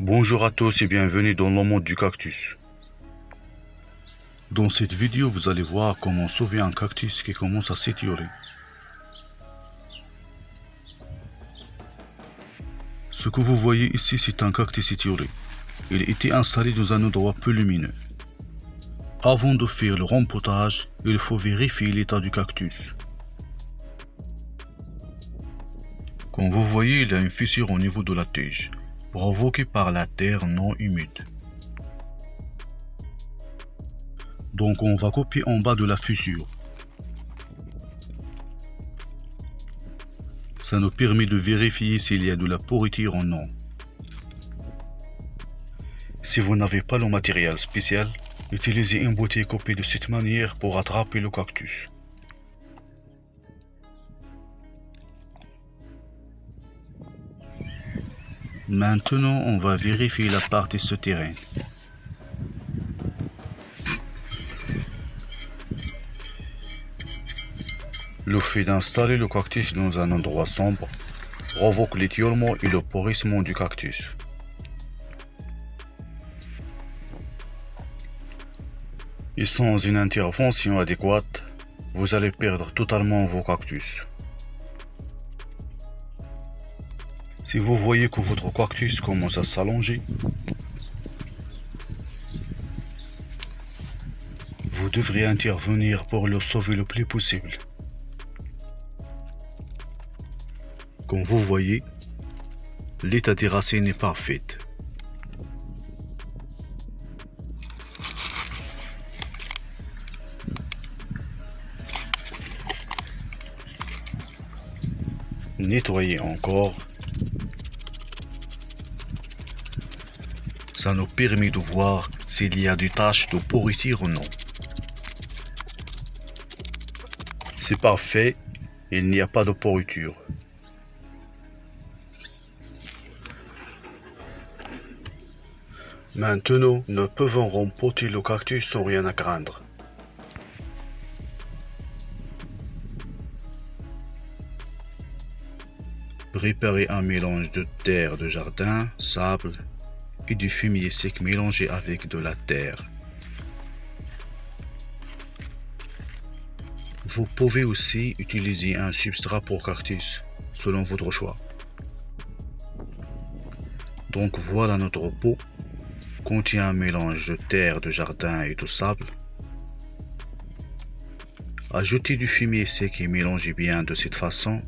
Bonjour à tous et bienvenue dans le monde du cactus. Dans cette vidéo, vous allez voir comment sauver un cactus qui commence à s'étioler. Ce que vous voyez ici, c'est un cactus étiolé. Il était installé dans un endroit peu lumineux. Avant de faire le rempotage, il faut vérifier l'état du cactus. Comme vous voyez, il y a une fissure au niveau de la tige, provoquée par la terre non humide. Donc on va couper en bas de la fissure. Ça nous permet de vérifier s'il y a de la pourriture ou non. Si vous n'avez pas le matériel spécial, utilisez une bouteille coupée de cette manière pour attraper le cactus. Maintenant, on va vérifier la partie souterraine. Le fait d'installer le cactus dans un endroit sombre provoque l'étiolement et le pourrissement du cactus. Et sans une intervention adéquate, vous allez perdre totalement vos cactus. Si vous voyez que votre cactus commence à s'allonger, vous devrez intervenir pour le sauver le plus possible. Comme vous voyez, l'état des racines est parfait. Nettoyez encore. Ça nous permet de voir s'il y a des taches de pourriture ou non. C'est parfait, il n'y a pas de pourriture. Maintenant, nous pouvons rempoter le cactus sans rien à craindre. Préparez un mélange de terre de jardin, sable et du fumier sec mélangé avec de la terre. Vous pouvez aussi utiliser un substrat pour cactus, selon votre choix. Donc voilà, notre pot contient un mélange de terre de jardin et de sable. Ajoutez du fumier sec et mélangez bien de cette façon.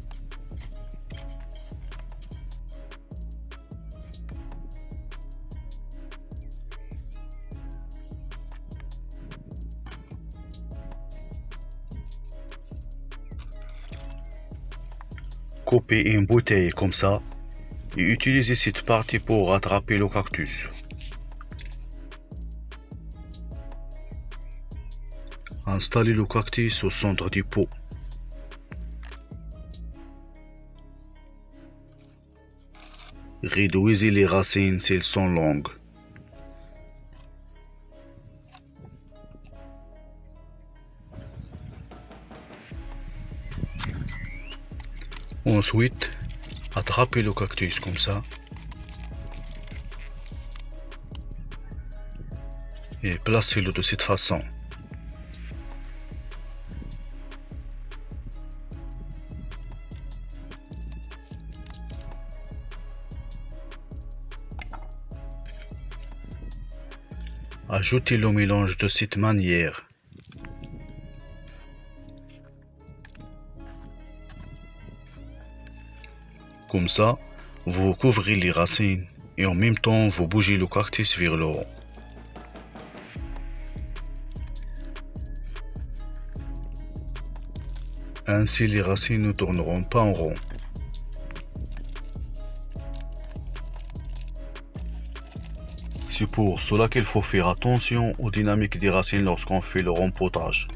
Coupez une bouteille comme ça et utilisez cette partie pour attraper le cactus. Installez le cactus au centre du pot. Réduisez les racines si elles sont longues. Ensuite, attrapez le cactus comme ça et placez-le de cette façon. Ajoutez le mélange de cette manière. Comme ça, vous couvrez les racines et en même temps vous bougez le cactus vers le haut. Ainsi les racines ne tourneront pas en rond. C'est pour cela qu'il faut faire attention aux dynamiques des racines lorsqu'on fait le rempotage.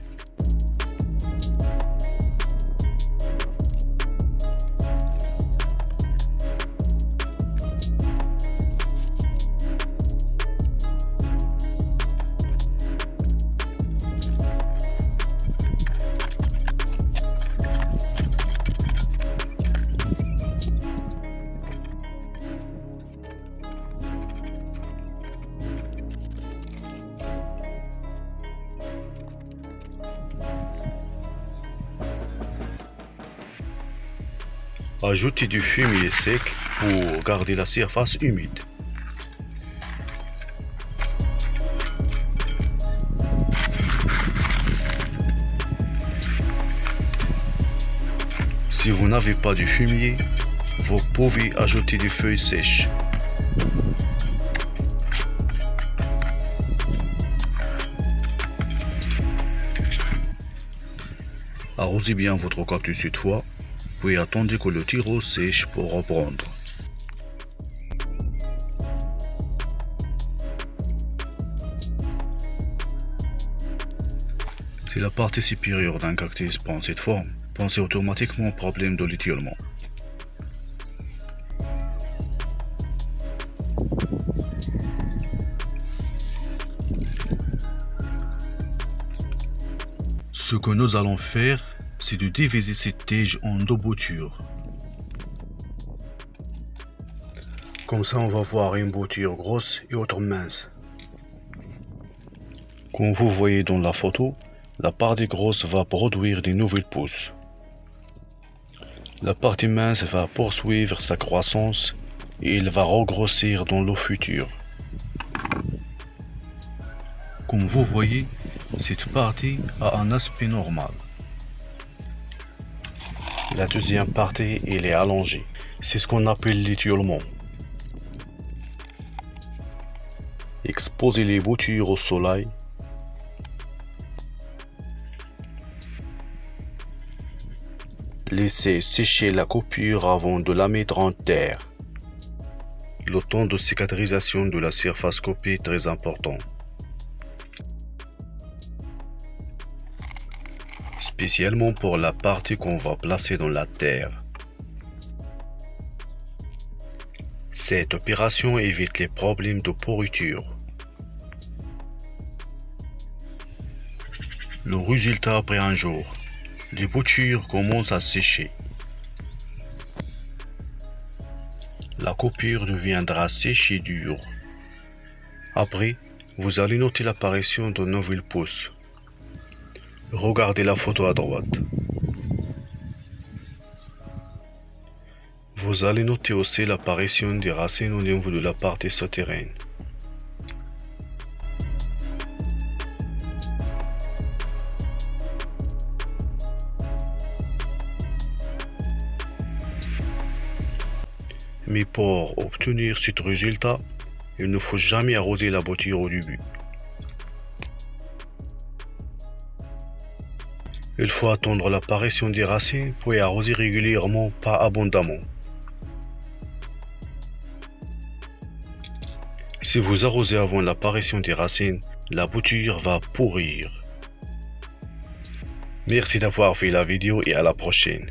Ajoutez du fumier sec pour garder la surface humide. Si vous n'avez pas de fumier, vous pouvez ajouter des feuilles sèches. Arrosez bien votre cactus cette fois, puis attendez que le tiro sèche pour reprendre. Si la partie supérieure d'un cactus prend cette forme, pensez automatiquement au problème de l'étiolement. Ce que nous allons faire, c'est de diviser cette tige en deux boutures. Comme ça, on va voir une bouture grosse et autre mince. Comme vous voyez dans la photo, la partie grosse va produire de nouvelles pousses. La partie mince va poursuivre sa croissance et il va regrossir dans le futur. Comme vous voyez, cette partie a un aspect normal. La deuxième partie, elle est allongée. C'est ce qu'on appelle l'étiolement. Exposez les boutures au soleil. Laissez sécher la coupure avant de la mettre en terre. Le temps de cicatrisation de la surface coupée est très important. Spécialement pour la partie qu'on va placer dans la terre. Cette opération évite les problèmes de pourriture. Le résultat après un jour, les boutures commencent à sécher. La coupure deviendra sèche et dure. Après, vous allez noter l'apparition de nouvelles pousses. Regardez la photo à droite. Vous allez noter aussi l'apparition des racines au niveau de la partie souterraine. Mais pour obtenir ce résultat, il ne faut jamais arroser la bouture au début. Il faut attendre l'apparition des racines puis arroser régulièrement, pas abondamment. Si vous arrosez avant l'apparition des racines, la bouture va pourrir. Merci d'avoir vu la vidéo et à la prochaine.